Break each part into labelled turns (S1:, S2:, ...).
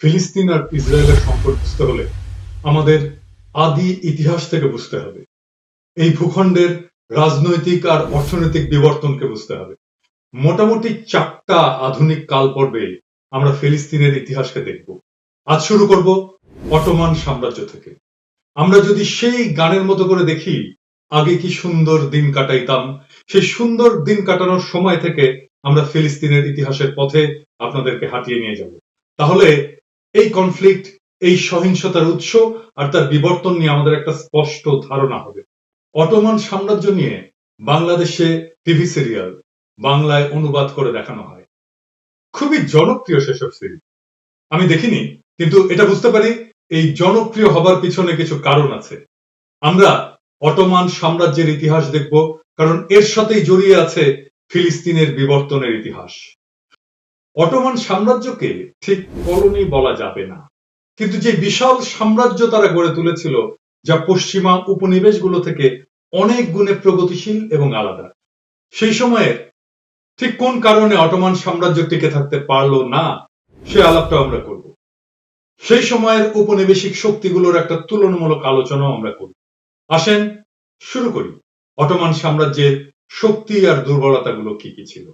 S1: ফিলিস্তিন আর ইসরায়েলের সম্পর্ক বুঝতে হলে আমাদের আদি ইতিহাস থেকে বুঝতে হবে। এই ভূখণ্ডের রাজনৈতিক আর অর্থনৈতিক বিবর্তনকে বুঝতে হবে। মোটামুটি 4টা আধুনিক কাল পর্বে আমরা ফিলিস্তিনের ইতিহাসকে দেখব। আজ শুরু করব অটোমান সাম্রাজ্য থেকে। আমরা যদি সেই গানের মতো করে দেখি, আগে কি সুন্দর দিন কাটাইতাম, সেই সুন্দর দিন কাটানোর সময় থেকে আমরা ফিলিস্তিনের ইতিহাসের পথে আপনাদেরকে হাঁটিয়ে নিয়ে যাব। তাহলে এই কনফ্লিক্ট, এই সহিংসতার উৎস আর তার বিবর্তন নিয়ে আমাদের একটা স্পষ্ট ধারণা হবে। অটোমান সাম্রাজ্য নিয়ে বাংলাদেশে টিভি সিরিয়াল বাংলায় অনুবাদ করে দেখানো হয়। খুবই জনপ্রিয় সেসব সিরিজ। আমি দেখিনি, কিন্তু এটা বুঝতে পারি এই জনপ্রিয় হবার পিছনে কিছু কারণ আছে। আমরা অটোমান সাম্রাজ্যের ইতিহাস দেখব, কারণ এর সাথেই জড়িয়ে আছে ফিলিস্তিনের বিবর্তনের ইতিহাস। অটোমান সাম্রাজ্যকে ঠিক কলোনি বলা যাবে না, কিন্তু যে বিশাল সাম্রাজ্য তারা গড়ে তুলেছিল, যা পশ্চিমা উপনিবেশগুলো থেকে অনেক গুণে প্রগতিশীল এবং আলাদা, সেই সময়ে ঠিক কোন কারণে অটোমান সাম্রাজ্য টিকে থাকতে পারলো না, সে আলাপটা আমরা করব। সেই সময়ের উপনিবেশিক শক্তিগুলোর একটা তুলনামূলক আলোচনাও আমরা করব। আসেন শুরু করি অটোমান সাম্রাজ্যের শক্তি আর দুর্বলতাগুলো কি কি ছিল।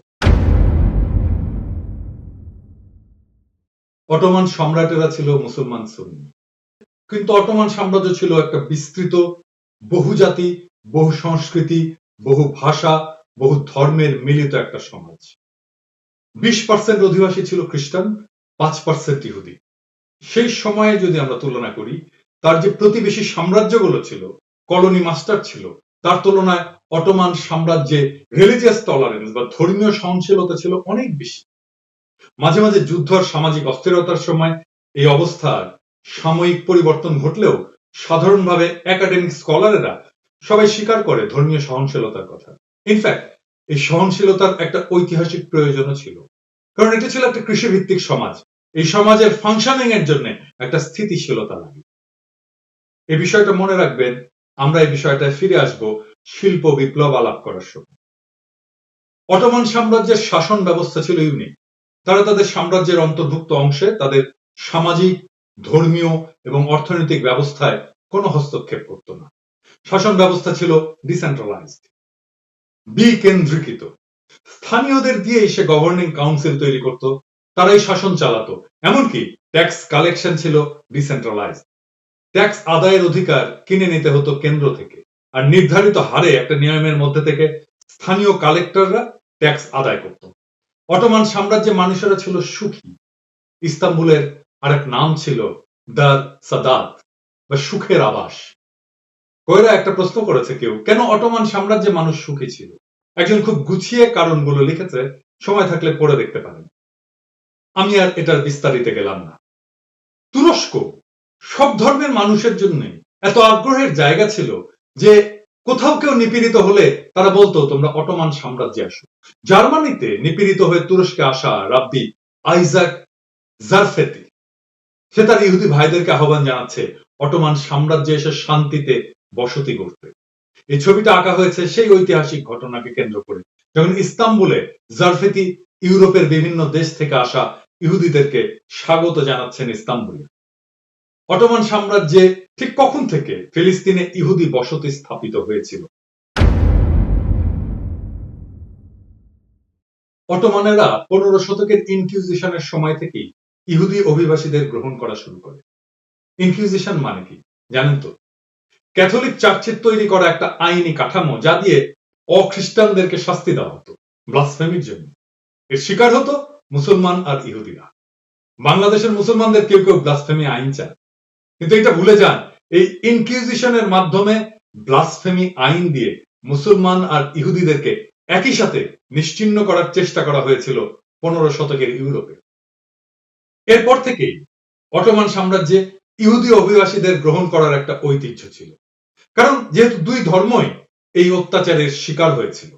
S1: অটোমান সম্রাটেরা ছিল মুসলমান সুন্নি, কিন্তু অটোমান সাম্রাজ্য ছিল একটা বিস্তৃত, বহুজাতি, বহু সংস্কৃতি, বহু ভাষা, বহু ধর্মের মিলিত একটা সমাজ। 20% অধিবাসী ছিল খ্রিস্টান, 5% ইহুদি। সেই সময়ে যদি আমরা তুলনা করি, তার যে প্রতিবেশী সাম্রাজ্যগুলো ছিল, কলোনি মাস্টার ছিল, তার তুলনায় অটোমান সাম্রাজ্যে রিলিজিয়াস টলারেন্স বা ধর্মীয় সহনশীলতা ছিল অনেক বেশি। মাঝে মাঝে যুদ্ধ আর সামাজিক অস্থিরতার সময় এই অবস্থার সাময়িক পরিবর্তন ঘটলেও সাধারণভাবে একাডেমিক স্কলারেরা সবাই স্বীকার করে ধর্মীয় সহনশীলতার কথা। ইনফ্যাক্ট এই সহনশীলতার একটা ঐতিহাসিক প্রয়োজনও ছিল, কারণ এটা ছিল একটা কৃষিভিত্তিক সমাজ। এই সমাজের ফাংশনিং এর জন্য একটা স্থিতিশীলতা লাগে। এই বিষয়টা মনে রাখবেন, আমরা এই বিষয়টায় ফিরে আসব শিল্প বিপ্লব আলাপ করার সময়। অটোমান সাম্রাজ্যের শাসন ব্যবস্থা ছিল ইউনিক। তারা তাদের সাম্রাজ্যের অন্তর্ভুক্ত অংশে তাদের সামাজিক, ধর্মীয় এবং অর্থনৈতিক ব্যবস্থায় কোনো হস্তক্ষেপ করত না। শাসন ব্যবস্থা ছিল ডিসেন্ট্রালাইজড, বিকেন্দ্রীকৃত। স্থানীয়দের দিয়ে সে গভর্নিং কাউন্সিল তৈরি করত, তারাই শাসন চালাতো। এমনকি ট্যাক্স কালেকশন ছিল ডিসেন্ট্রালাইজড। ট্যাক্স আদায়ের অধিকার কিনে নিতে হতো কেন্দ্র থেকে, আর নির্ধারিত হারে একটা নিয়মের মধ্যে থেকে স্থানীয় কালেক্টররা ট্যাক্স আদায় করত। অটোমান সাম্রাজ্যের মানুষেরা ছিল সুখী। ইস্তাম্বুলের আরেক নাম ছিল দার সাদাত বা সুখের আবাস। কয়রা একটা প্রশ্ন করেছে কেউ, কেন অটোমান সাম্রাজ্যের মানুষ সুখী ছিল? একজন খুব গুছিয়ে কারণগুলো লিখেছে, সময় থাকলে পড়ে দেখতে পারেন। আমি আর এটার বিস্তারিতে গেলাম না। তুরস্ক সব ধর্মের মানুষের জন্য এত আগ্রহের জায়গা ছিল যে কোথাও কেউ নিপীড়িত হলে তারা বলতো, তোমরা অটোমান সাম্রাজ্যে আসো। জার্মানিতে নিপীড়িত হয়ে তুরস্কে আসা রাব্বি আইজাক জারফেতি, সে তার ইহুদি ভাইদেরকে আহ্বান জানাচ্ছে অটোমান সাম্রাজ্যে এসে শান্তিতে বসতি করতে। এই ছবিটা আঁকা হয়েছে সেই ঐতিহাসিক ঘটনাকে কেন্দ্র করে, যখন ইস্তাম্বুলে জারফেতি ইউরোপের বিভিন্ন দেশ থেকে আসা ইহুদিদেরকে স্বাগত জানাচ্ছেন ইস্তাম্বুলে। অটোমান সাম্রাজ্যে ঠিক কখন থেকে ফিলিস্তিনে ইহুদি বসতি স্থাপিত হয়েছিল? অটোমানেরা 15 শতকের ইনকিউজিশনের সময় থেকেই ইহুদি অভিবাসীদের গ্রহণ করা শুরু করে। ইনকিউজিশন মানে কি জানেন তো? ক্যাথলিক চার্চের তৈরি করা একটা আইনি কাঠামো, যা দিয়ে অখ্রিস্টানদেরকে শাস্তি দেওয়া হতো ব্লাসফেমির জন্য। এর শিকার হতো মুসলমান আর ইহুদিরা। বাংলাদেশের মুসলমানদের কেউ কেউ ব্লাসফেমি আইন চায়, কিন্তু এটা ভুলে যান, এই ইনকিউজিশনের মাধ্যমে ব্লাসফেমি আইন দিয়ে মুসলমান আর ইহুদিদেরকে একই সাথে নিশ্চিহ্ন করার চেষ্টা করা হয়েছিল 15 শতকের ইউরোপে। এরপর থেকেই অটোমান সাম্রাজ্যে ইহুদি অভিবাসীদের গ্রহণ করার একটা ঐতিহ্য ছিল, কারণ যেহেতু দুই ধর্মই এই অত্যাচারের শিকার হয়েছিল।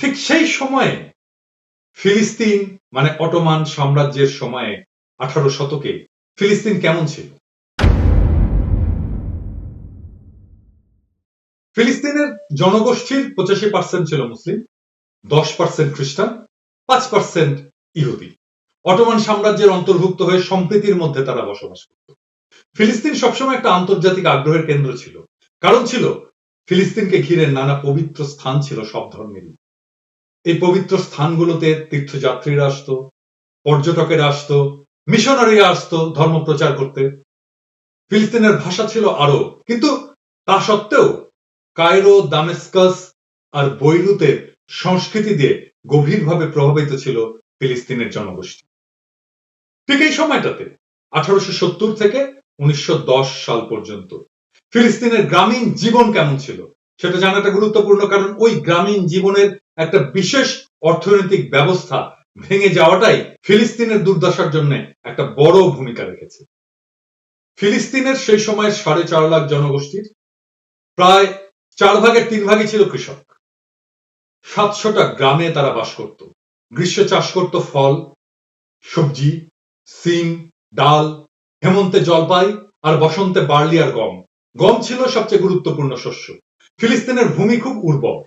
S1: ঠিক সেই সময়ে ফিলিস্তিন মানে অটোমান সাম্রাজ্যের সময়ে 18 শতকে ফিলিস্তিন কেমন ছিল? ফিলিস্তিনের জনগোষ্ঠীর 85% ছিল মুসলিম, 10% খ্রিস্টান, 5% ইহুদি। অটোমান সাম্রাজ্যের অন্তর্ভুক্ত হয়ে সম্প্রীতির মধ্যে তারা বসবাস করত। ফিলিস্তিন সবসময় একটা আন্তর্জাতিক আগ্রহের কেন্দ্র ছিল, কারণ ছিল ফিলিস্তিনকে ঘিরে নানা পবিত্র স্থান ছিল সব ধর্মেরই। এই পবিত্র স্থানগুলোতে তীর্থযাত্রীরা আসতো, পর্যটকেরা আসতো, মিশনারিরা আসতো ধর্ম প্রচার করতে। ফিলিস্তিনের ভাষা ছিল আরব, কিন্তু তা সত্ত্বেও কায়রো, দামেস্কাস আর বৈরুতের সংস্কৃতি দিয়ে গভীরভাবে প্রভাবিত ছিল ফিলিস্তিনের জনগোষ্ঠী। ঠিক এই সময়টাতে 1870 থেকে 1910 সাল পর্যন্ত ফিলিস্তিনের গ্রামীণ জীবন কেমন ছিল সেটা জানাটা গুরুত্বপূর্ণ, কারণ ওই গ্রামীণ জীবনের একটা বিশেষ অর্থনৈতিক ব্যবস্থা ভেঙে যাওয়াটাই ফিলিস্তিনের দুর্দশার জন্য একটা বড় ভূমিকা রেখেছে। ফিলিস্তিনের সেই সময়ের 4.5 লাখ জনগোষ্ঠীর প্রায় 4 ভাগের 3 ভাগই ছিল কৃষক। 700টা গ্রামে তারা বাস করত। গ্রীষ্মে চাষ করত ফল, সবজি, সিম, ডাল, হেমন্তে জলপাই আর বসন্তে বার্লি আর গম। গম ছিল সবচেয়ে গুরুত্বপূর্ণ শস্য। ফিলিস্তিনের ভূমি খুব উর্বর।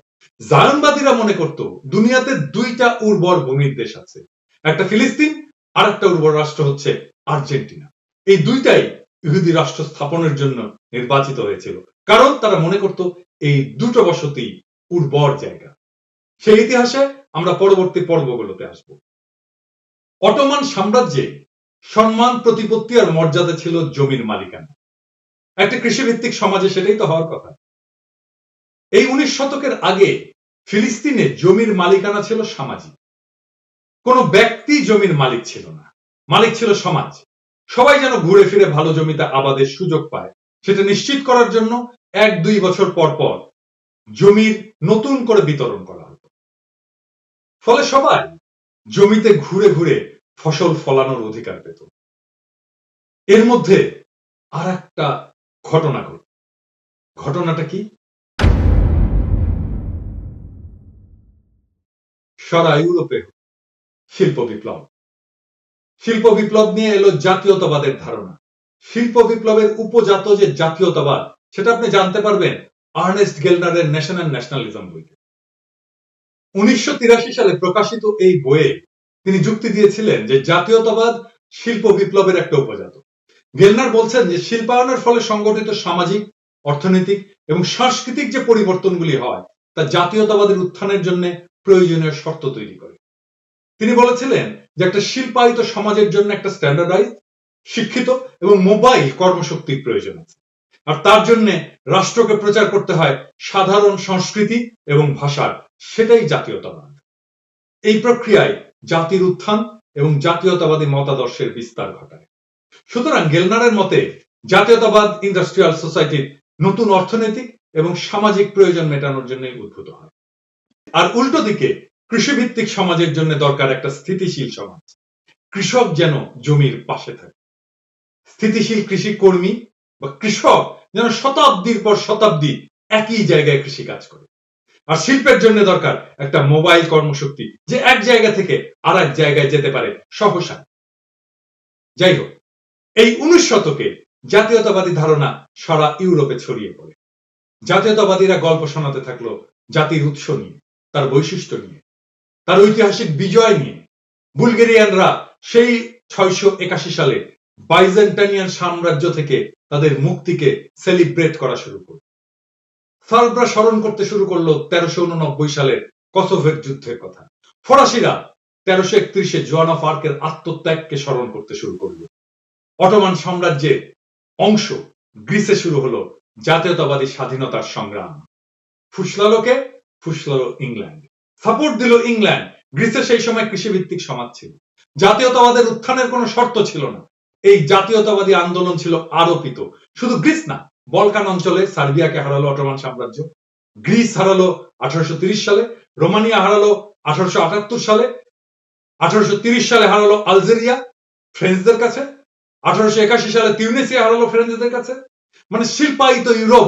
S1: জায়নবাদীরা মনে করত দুনিয়াতে 2টা উর্বর ভূমির দেশ আছে, একটা ফিলিস্তিন আর একটা উর্বর রাষ্ট্র হচ্ছে আর্জেন্টিনা। এই দুইটাই ইহুদি রাষ্ট্র স্থাপনের জন্য নির্বাচিত হয়েছিল, কারণ তারা মনে করত এই দুটো বসতি উর্বর জায়গা। সেই ইতিহাসে আমরা পরবর্তী পর্বগুলোতে আসব। অটোমান সাম্রাজ্যে সম্মান, প্রতিপত্তি আর মর্যাদা ছিল জমির মালিকানা। একটা কৃষিভিত্তিক সমাজে সেটাই তো হওয়ার কথা। এই 19 শতকের আগে ফিলিস্তিনে জমির মালিকানা ছিল সামাজিক। কোন ব্যক্তি জমির মালিক ছিল না, মালিক ছিল সমাজ। সবাই যেন ঘুরে ফিরে ভালো জমিতে আবাদের সুযোগ পায়, সেটা নিশ্চিত করার জন্য 1-2 বছর পর পর জমির নতুন করে বিতরণ করা হতো। ফলে সবাই জমিতে ঘুরে ঘুরে ফসল ফলানোর অধিকার পেত। এর মধ্যে আর একটা ঘটনা ঘটে। ঘটনাটা কি? সারা ইউরোপে শিল্প বিপ্লব। শিল্প বিপ্লব নিয়ে এলো জাতীয়তাবাদের ধারণা। শিল্প বিপ্লবের উপজাত যে জাতীয়তাবাদ, সেটা আপনি জানতে পারবেন আর্নেস্ট গেলনারের নেশন এন্ড ন্যাশনালিজম বইতে। 1983 সালে প্রকাশিত এই বইয়ে তিনি যুক্তি দিয়েছিলেন যে জাতীয়তাবাদ শিল্প বিপ্লবের একটা উপজাত। গেলনার বলছেন যে শিল্পায়নের ফলে সংগঠিত সামাজিক, অর্থনৈতিক এবং সাংস্কৃতিক যে পরিবর্তনগুলি হয় তা জাতীয়তাবাদের উত্থানের জন্য প্রয়োজনীয় শর্ত তৈরি করে। তিনি বলেছিলেন যে একটা শিল্পায়িত সমাজের জন্য একটা স্ট্যান্ডার্ডাইজ, শিক্ষিত এবং মোবাইল কর্মশক্তির প্রয়োজন আছে, আর তার জন্য রাষ্ট্রকে প্রচার করতে হয় সাধারণ সংস্কৃতি এবং ভাষার, সেটাই জাতীয়তাবাদ। এই প্রক্রিয়ায় জাতির উত্থান এবং জাতীয়তাবাদী মতাদর্শের বিস্তার ঘটায়। সুতরাং গেলনারের মতে জাতীয়তাবাদ ইন্ডাস্ট্রিয়াল সোসাইটির নতুন অর্থনৈতিক এবং সামাজিক প্রয়োজন মেটানোর জন্যই উদ্ভূত হয়। আর উল্টো দিকে কৃষিভিত্তিক সমাজের জন্য দরকার একটা স্থিতিশীল সমাজ। কৃষক যেন জমির পাশে থাকে। স্থিতিশীল কৃষি কর্মী বা কৃষক যেন শতাব্দীর পর শতাব্দী একই জায়গায় কৃষি কাজ করে। আর শিল্পের জন্য দরকার একটা মোবাইল কর্মশক্তি, যে এক জায়গা থেকে আর এক জায়গায় যেতে পারে সহসা। যাই হোক, এই 19 শতকে জাতীয়তাবাদী ধারণা সারা ইউরোপে ছড়িয়ে পড়ে। জাতীয়তাবাদীরা গল্প শোনাতে থাকলো জাতির উৎস নিয়ে, তার বৈশিষ্ট্য নিয়ে, তার ঐতিহাসিক বিজয় নিয়ে। বুলগেরিয়ানরা সেই 681 সালে বাইজেন্টাইনিয়ান সাম্রাজ্য থেকে তাদের মুক্তিকে সেলিব্রেট করা শুরু করল। সার্বরা স্মরণ করতে শুরু করলো 1389 সালের কসোভের যুদ্ধের কথা। ফরাসিরা 1331-এ জোয়ান অফ আর্কের আত্মত্যাগকে স্মরণ করতে শুরু করলো। অটোমান সাম্রাজ্যের অংশ গ্রিসে শুরু হলো জাতীয়তাবাদী স্বাধীনতার সংগ্রাম। ফুসলালোকে ফুসলালো ইংল্যান্ড, সাপোর্ট দিল ইংল্যান্ড। গ্রিসে সেই সময় কৃষিভিত্তিক সমাজ ছিল। জাতীয়তাবাদের উত্থানের কোনো শর্ত ছিল না। এই জাতীয়তাবাদী আন্দোলন ছিল আরোপিত। শুধু গ্রিস না, বলকান অঞ্চলে সার্বিয়াকে হারালো অটোমান সাম্রাজ্য, গ্রিস হারালো 1830 সালে, রোমানিয়া হারালো 1878 সালে, 1830 সালে হারালো আলজেরিয়া ফ্রেঞ্চদের কাছে, 1881 সালে তিউনিসিয়া হারালো ফ্রেঞ্চদের কাছে। মানে শিল্পায়িত ইউরোপ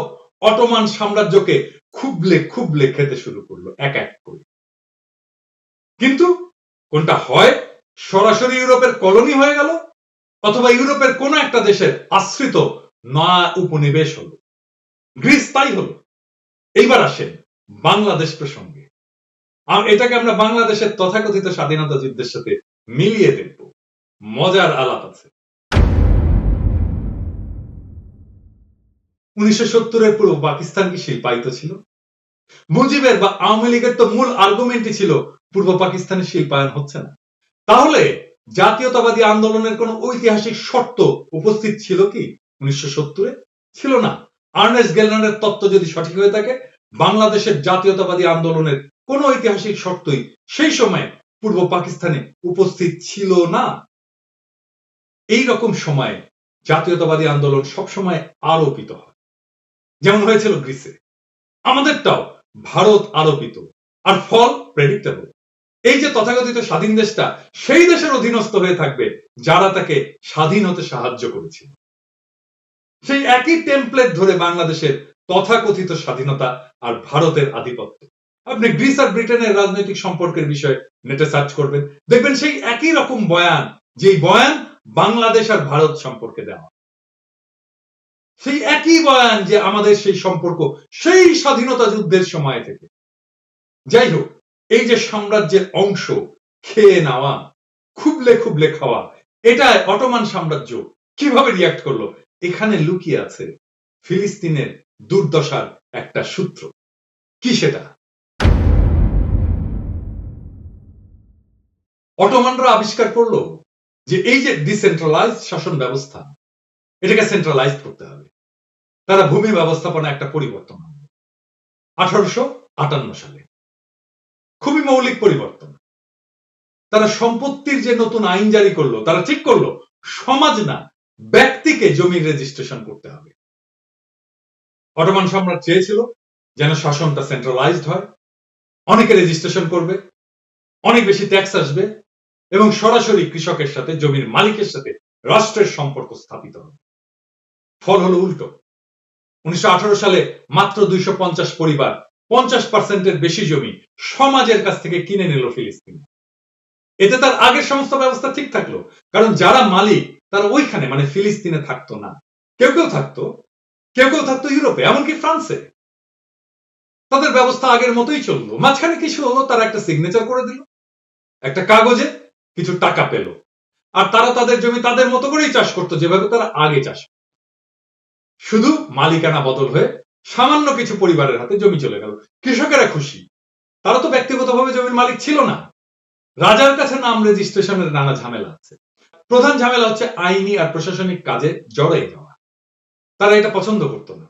S1: অটোমান সাম্রাজ্যকে খুবলে খুবলে খেতে শুরু করলো এক এক করে। কিন্তু কোনটা হয়, সরাসরি ইউরোপের কলোনি হয়ে গেল, অথবা ইউরোপের কোন একটা দেশের আশ্রিত নয়া উপনিবেশ হলো। গ্রিস তাই হলো। এইবার আসেন বাংলাদেশ প্রসঙ্গে। আর এটাকে আমরা বাংলাদেশের তথাকথিত স্বাধীনতা যুদ্ধের সাথে মিলিয়ে দেখব। মজার আলাপ আছে। 1970-এর পূর্ব পাকিস্তান কি শিল্পায়িত ছিল? মুজিবের বা আওয়ামী লীগের তো মূল আর্গুমেন্টই ছিল পূর্ব পাকিস্তানের শিল্পায়ন হচ্ছে না। তাহলে জাতীয়তাবাদী আন্দোলনের কোন ঐতিহাসিক শর্ত উপস্থিত ছিল কি 1970-এ? ছিল না। আর্নেস্ট গেলনারের তত্ত্ব যদি সঠিক হয়ে থাকে, বাংলাদেশের জাতীয়তাবাদী আন্দোলনের কোন ঐতিহাসিক শর্তই সেই সময় পূর্ব পাকিস্তানে উপস্থিত ছিল না। এই রকম সময়ে জাতীয়তাবাদী আন্দোলন সবসময় আরোপিত হয়, যেমন হয়েছিল গ্রিসে। আমাদেরটাও ভারত আরোপিত, আর ফল প্রেডিক্টেবল। এই যে তথাকথিত স্বাধীন দেশটা সেই দেশের অধীনস্থ হয়ে থাকবে যারা তাকে স্বাধীন হতে সাহায্য করেছিল। সেই একই টেমপ্লেট ধরে বাংলাদেশের তথাকথিত স্বাধীনতা আর ভারতের আধিপত্য। আপনি গ্রিস আর ব্রিটেনের রাজনৈতিক সম্পর্কের বিষয়ে নেটে সার্চ করবেন, দেখবেন সেই একই রকম বয়ান, যেই বয়ান বাংলাদেশ আর ভারত সম্পর্কে দেওয়া। সেই একই বয়ান যে আমাদের সেই সম্পর্ক সেই স্বাধীনতা যুদ্ধের সময় থেকে। যাই হোক, এই যে সাম্রাজ্যের অংশ খেয়ে নেওয়া, খুবলে খুবলে খাওয়া, এটাই অটোমান সাম্রাজ্য কিভাবে রিয়াক্ট করলো, এখানে লুকিয়ে আছে ফিলিস্তিনের দুর্দশার একটা সূত্র। কি সেটা? অটোমানরা আবিষ্কার করলো যে এই যে ডিসেন্ট্রালাইজড শাসন ব্যবস্থা, এটাকে সেন্ট্রালাইজড করতে হবে। তারা ভূমি ব্যবস্থাপনা একটা পরিবর্তন আনবে 1858 সালে। খুবই মৌলিক পরিবর্তন। তারা সম্পত্তির যে নতুন আইন জারি করলো, তারা ঠিক করলো সমাজ না, ব্যক্তিকে জমির রেজিস্ট্রেশন করতে হবে। অটোমান সম্রাট চেয়েছিল যেন শাসনটা সেন্ট্রালাইজড হয়, অনেকে রেজিস্ট্রেশন করবে, অনেক বেশি ট্যাক্স আসবে, এবং সরাসরি কৃষকের সাথে, জমির মালিকের সাথে রাষ্ট্রের সম্পর্ক স্থাপিত হবে। ফল হলো উল্টো। 1918 সালে মাত্র 250 পরিবার 50%-এর বেশি জমি সমাজের কাছ থেকে কিনে নিল ফিলিস্তিন। এতে তার আগের সমস্ত ব্যবস্থা ঠিক থাকলো, কারণ যারা মালিক তারা ওইখানে, মানে ফিলিস্তিনে থাকতো না। কেউ কেউ থাকতো ইউরোপে, এমনকি ফ্রান্সে। তাদের ব্যবস্থা আগের মতোই চললো। মাঝখানে কিছু হলো, তারা একটা সিগনেচার করে দিল, একটা কাগজে কিছু টাকা পেল, আর তারা তাদের জমি তাদের মতো করেই চাষ করতো, যেভাবে তারা আগে চাষ। শুধু মালিকানা বদল হয়ে সামান্য কিছু পরিবারের হাতে জমি চলে গেল। কৃষকেরা খুশি, তারা তো ব্যক্তিগতভাবে জমির মালিক ছিল না। রাজার কাছে নাম রেজিস্ট্রেশনের নানা ঝামেলা আছে। প্রধান ঝামেলা হচ্ছে আইনি আর প্রশাসনিক কাজে জড়াই যাওয়া। তারা এটা পছন্দ করতো না।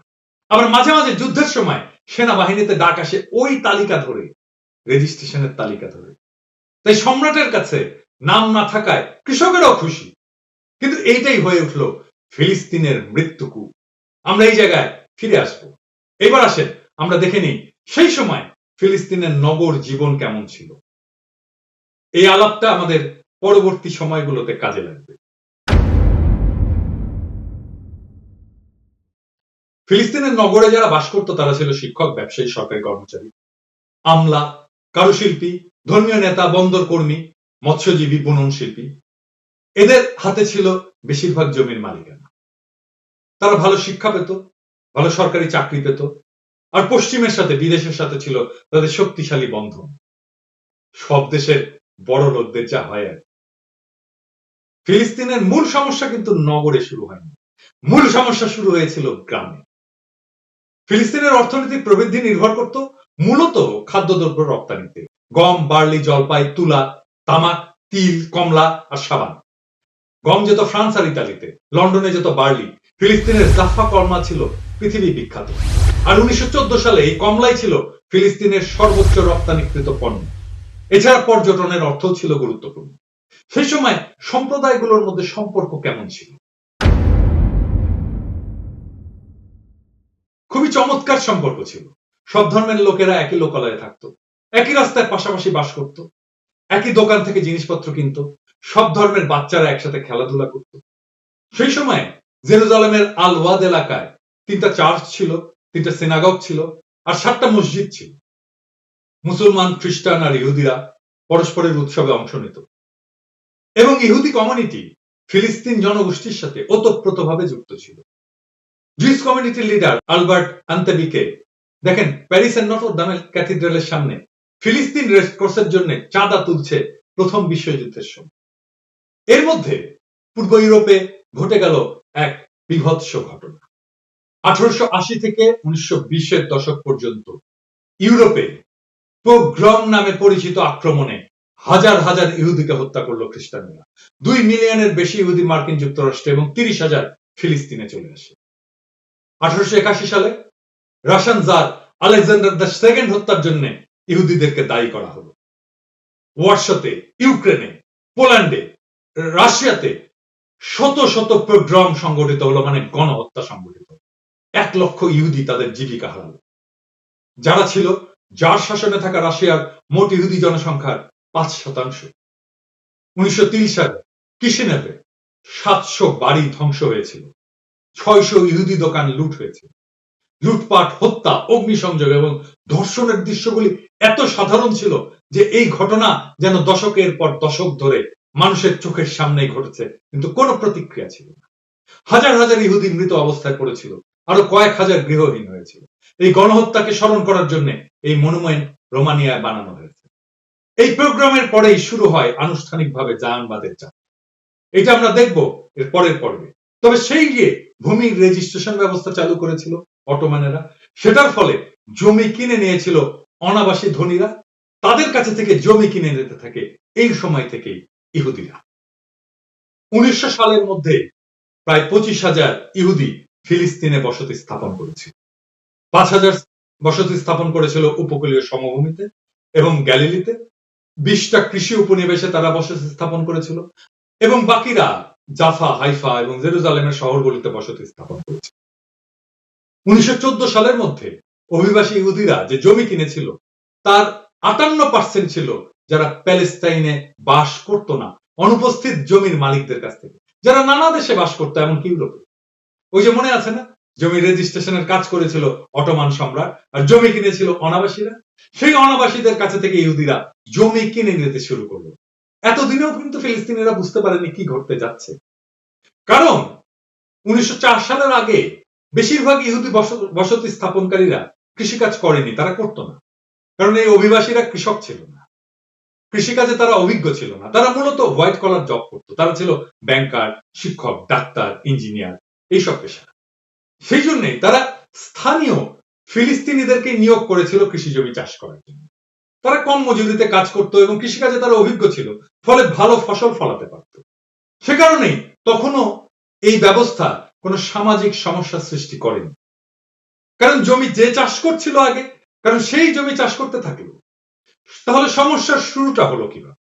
S1: আবার মাঝে মাঝে যুদ্ধের সময় সেনাবাহিনীতে ডাক আসে ওই তালিকা ধরে, রেজিস্ট্রেশনের তালিকা ধরে। তাই সম্রাটের কাছে নাম না থাকায় কৃষকেরাও খুশি। কিন্তু এইটাই হয়ে উঠলো ফিলিস্তিনের মৃত্যুকূপ। আমরা এই জায়গায় ফিরে আসবো। এবার আসেন আমরা দেখে নিই সেই সময় ফিলিস্তিনের নগর জীবন কেমন ছিল। এই আলাপটা আমাদের পরবর্তী সময়গুলোতে কাজে লাগবে। ফিলিস্তিনের নগরে যারা বাস করত তারা ছিল শিক্ষক, ব্যবসায়ী, সরকারি কর্মচারী, আমলা, কারুশিল্পী, ধর্মীয় নেতা, বন্দর কর্মী, মৎস্যজীবী, বুনন শিল্পী। এদের হাতে ছিল বেশিরভাগ জমির মালিকানা। তারা ভালো শিক্ষা পেত, ভালো সরকারি চাকরি পেত, আর পশ্চিমের সাথে, বিদেশের সাথে ছিল তাদের শক্তিশালী বন্ধন। সব দেশের বড় লোকদের যা হয় আর। ফিলিস্তিনের মূল সমস্যা কিন্তু নগরে শুরু হয়নি, মূল সমস্যা শুরু হয়েছিল গ্রামে। ফিলিস্তিনের অর্থনৈতিক প্রবৃদ্ধি নির্ভর করত মূলত খাদ্যদ্রব্য রপ্তানিতে। গম, বার্লি, জলপাই, তুলা, তামাক, তিল, কমলা আর সাবান। গম যেত ফ্রান্স আর ইতালিতে, লন্ডনে যেত বার্লি। ফিলিস্তিনের জাফা কর্মা ছিল পৃথিবী বিখ্যাত। আর 1914 সালে এই কমলাই ছিল ফিলিস্তিনের সর্বোচ্চ রপ্তানিকৃত পণ্য। এছাড়া পর্যটনের অর্থ ছিল গুরুত্বপূর্ণ। সেই সময় সম্প্রদায়গুলোর মধ্যে সম্পর্ক কেমন ছিল? খুবই চমৎকার সম্পর্ক ছিল। সব ধর্মের লোকেরা একই লোকালয়ে থাকতো, একই রাস্তায় পাশাপাশি বাস করত, একই দোকান থেকে জিনিসপত্র কিনত, সব ধর্মের বাচ্চারা একসাথে খেলাধুলা করত। সেই সময় জেরুজালেমের আল ওয়াদ এলাকায় 3টা চার্চ ছিল, 3টা সিনাগগ ছিল, আর 7টা মসজিদ ছিল। মুসলমান, খ্রিস্টান আর ইহুদিরা পরস্পরের উৎসবে অংশ নিত, এবং ইহুদি কমিউনিটি ফিলিস্তিন জনগোষ্ঠীর সাথে ওতপ্রোতভাবে যুক্ত ছিল। জুইস কমিউনিটির লিডার আলবার্ট আন্তেবিকে দেখেন প্যারিসের নটর দামের ক্যাথিড্রালের সামনে ফিলিস্তিন রেড ক্রসের জন্য চাঁদা তুলছে প্রথম বিশ্বযুদ্ধের সময়। এর মধ্যে পূর্ব ইউরোপে ঘটে গেল এক বীভৎস ঘটনা। 1880 থেকে 1920-এর দশক পর্যন্ত ইউরোপে পোগ্রম নামে পরিচিত আক্রমণে হাজার হাজার ইহুদিকে হত্যা করলো খ্রিস্টানরা। 2 মিলিয়নের বেশি ইহুদি মার্কিন যুক্তরাষ্ট্রে এবং 30,000 ফিলিস্তিনে চলে আসে। 1881 সালে Russian tsar Alexander the second হত্যার জন্য ইহুদিদেরকে দায়ী করা হলো। ওয়ার্সোতে, ইউক্রেনে, পোল্যান্ডে, রাশিয়াতে শত শত পোগ্রম সংগঠিত হলো, মানে গণহত্যা সংগঠিত। 1 লক্ষ ইহুদি তাদের জীবিকা হারালো। যারা ছিল জার শাসনে থাকা রাশিয়ার মোট ইহুদি জনসংখ্যার 5%। 1930 সালে কিশিনেভে 700 বাড়ি ধ্বংস হয়েছিল, 600 ইহুদি দোকান লুট হয়েছিল। লুটপাট, হত্যা, অগ্নিসংযোগ এবং ধর্ষণের দৃশ্যগুলি এত সাধারণ ছিল যে এই ঘটনা যেন দশকের পর দশক ধরে মানুষের চোখের সামনেই ঘটেছে, কিন্তু কোনো প্রতিক্রিয়া ছিল না। হাজার হাজার ইহুদি মৃত অবস্থায় পড়েছিল, আরো কয়েক হাজার গৃহহীন হয়েছিল। এই গণহত্যাকে স্মরণ করার জন্য এই মনুমেন্ট রোমানিয়ায় বানানো হয়েছে। এই প্রোগ্রামের পরেই শুরু হয় আনুষ্ঠানিকভাবে জায়নবাদের যাত্রা। এটা আমরা দেখব এর পরের পর্বে। তবে সেই গিয়ে ভূমি রেজিস্ট্রেশন ব্যবস্থা চালু করেছিল অটোমানেরা। সেটার ফলে জমি কিনে নিয়েছিল অনাবাসী ধনীরা, তাদের কাছে থেকে জমি কিনে নিতে থাকে এই সময় থেকেই ইহুদিরা। 1900 সালের মধ্যে প্রায় 25,000 ইহুদি ফিলিস্তিনে বসতি স্থাপন করেছিল। 5,000 বসতি স্থাপন করেছিল উপকূলীয় সমভূমিতে এবং গ্যালিলিতে। 20টা কৃষি উপনিবেশে তারা বসতি স্থাপন করেছিল এবং বাকিরা জাফা, হাইফা এবং জেরুজালেমের শহরগুলিতে বসতি স্থাপন করেছে। 1914 সালের মধ্যে অভিবাসী ইহুদিরা যে জমি কিনেছিল তার 58% ছিল যারা প্যালেস্টাইনে বাস করত না, অনুপস্থিত জমির মালিকদের কাছ থেকে, যারা নানা দেশে বাস করতো, এমনকি ইউরোপে। ওই যে মনে আছে না, জমি রেজিস্ট্রেশনের কাজ করেছিল অটোমান সম্রাট আর জমি কিনেছিল অনাবাসীরা। সেই অনাবাসীদের কাছে থেকে ইহুদিরা জমি কিনে নিতে শুরু করলো। এতদিনেও কিন্তু ফিলিস্তিনিরা বুঝতে পারেনি কি ঘটতে যাচ্ছে, কারণ 1904 সালের আগে বেশিরভাগ ইহুদি বসতি স্থাপনকারীরা কৃষিকাজ করেনি, তারা করতো না। কারণ এই অভিবাসীরা কৃষক ছিল না, কৃষিকাজে তারা অভিজ্ঞ ছিল না, তারা মূলত হোয়াইট কলার জব করতো। তারা ছিল ব্যাংকার, শিক্ষক, ডাক্তার, ইঞ্জিনিয়ার, এইসব পেশা। সেই জন্যই তারা স্থানীয় ফিলিস্তিনিদেরকে নিয়োগ করেছিল কৃষি জমি চাষ করার জন্য। তারা কম মজুরিতে কাজ করতো এবং কৃষিকাজে তারা অভিজ্ঞ ছিল, ফলে ভালো ফসল ফলাতে পারত। সে কারণেই তখনও এই ব্যবস্থা কোনো সামাজিক সমস্যা সৃষ্টি করেনি, কারণ জমি যে চাষ করছিল আগে, কারণ সেই জমি চাষ করতে থাকলো। তাহলে সমস্যার শুরুটা হলো কিভাবে?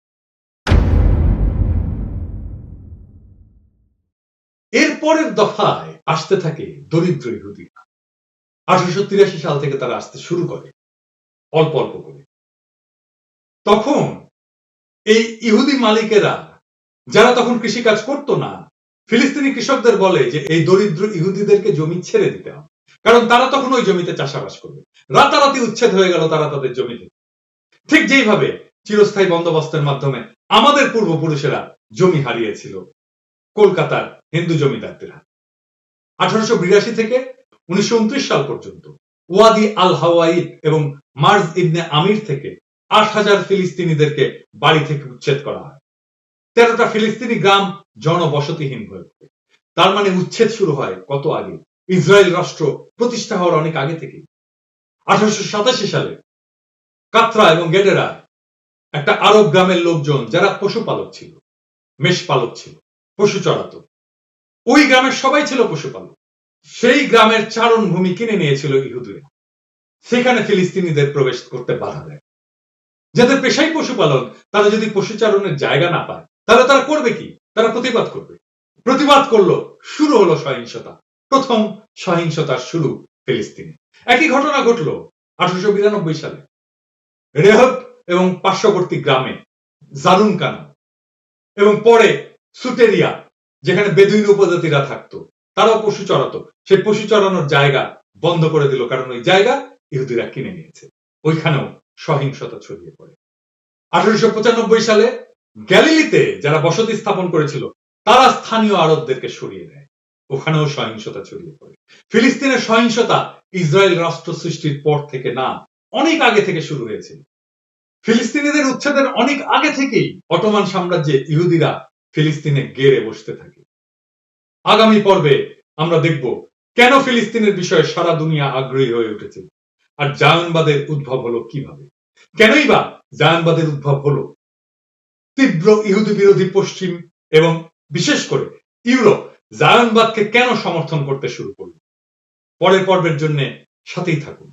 S1: এরপরের দফায় আসতে থাকে দরিদ্র ইহুদিরা। 1883 সাল থেকে তারা আসতে শুরু করে অল্প অল্প করে। তখন এই ইহুদি মালিকেরা, যারা তখন কৃষিকাজ করতো না, ফিলিস্তিনি কৃষকদের বলে যে এই দরিদ্র ইহুদিদেরকে জমি ছেড়ে দিতে হবে, কারণ তারা তখন ওই জমিতে চাষাবাস করবে। রাতারাতি উচ্ছেদ হয়ে গেল তারা তাদের জমি থেকে। ঠিক যেইভাবে চিরস্থায়ী বন্দোবস্তের মাধ্যমে আমাদের পূর্বপুরুষেরা জমি হারিয়েছিল কলকাতার হিন্দু জমিদারদের হাতে। 1882 থেকে 1929 সাল পর্যন্ত ওয়াদি আল হাওয়াইদ এবং মার্জ ইবনে আমির থেকে 8,000 ফিলিস্তিনিদেরকে বাড়ি থেকে উচ্ছেদ করা হয়। 13টা ফিলিস্তিনি গ্রাম জনবসতিহীন হয়ে পড়ে। তার মানে উচ্ছেদ শুরু হয় কত আগে? ইসরায়েল রাষ্ট্র প্রতিষ্ঠা হওয়ার অনেক আগে থেকে। 1887 সালে কাতরা এবং গেডেরা একটা আরব গ্রামের লোকজন, যারা পশুপালক ছিল, মেষপালক ছিল, পশু চড়াতো, ওই গ্রামের সবাই ছিল পশুপালক। সেই গ্রামের চারণ ভূমি কিনে নিয়েছিল ইহুদিরা। সেখানে ফিলিস্তিনিদের প্রবেশ করতে বাধা দেয়। যাদের পেশাই পশুপালন, তারা যদি পশুচারণের জায়গা না পায়, তাহলে তারা করবে কি? তারা প্রতিবাদ করবে। প্রতিবাদ করলো, শুরু হলো সহিংসতা। প্রথম সহিংসতার শুরু ফিলিস্তিনে। একই ঘটনা ঘটলো 1892 সালে রেহব এবং পার্শ্ববর্তী গ্রামে জারুনকানা, এবং পরে সুটেরিয়া, যেখানে বেদুইন উপজাতিরা থাকতো, তারাও পশু চড়াতো। সেই পশু চড়ানোর জায়গা বন্ধ করে দিল, কারণ ওই জায়গা ইহুদিরা কিনে নিয়েছে। ওইখানেও সহিংসতা ছড়িয়ে পড়ে। 1895 সালে গ্যালিলিতে যারা বসতি স্থাপন করেছিল, তারা স্থানীয় আরবদেরকে সরিয়ে দেয়। ওখানেও সহিংসতা ছড়িয়ে পড়ে। ফিলিস্তিনের সহিংসতা ইসরায়েল রাষ্ট্র সৃষ্টির পর থেকে না, অনেক আগে থেকে শুরু হয়েছিল। ফিলিস্তিনিদের উচ্ছেদের অনেক আগে থেকেই অটোমান সাম্রাজ্যে ইহুদিরা ফিলিস্তিনে গেড়ে বসতে থাকে। আগামী পর্বে আমরা দেখব কেন ফিলিস্তিনের বিষয়ে সারা দুনিয়া আগ্রহী হয়ে উঠেছে, আর জায়নবাদের উদ্ভব হলো কিভাবে। কেনই বা জায়নবাদের উদ্ভব হলো? তীব্র ইহুদি বিরোধী পশ্চিম এবং বিশেষ করে ইউরোপ জায়নবাদকে কেন সমর্থন করতে শুরু করল? পরের পর্বের জন্য সাথেই থাকুন,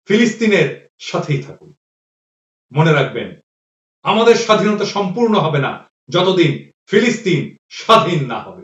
S1: ফিলিস্তিনের সাথেই থাকুন। মনে রাখবেন, আমাদের স্বাধীনতা সম্পূর্ণ হবে না যতদিন ফিলিস্তিন স্বাধীন না হবে।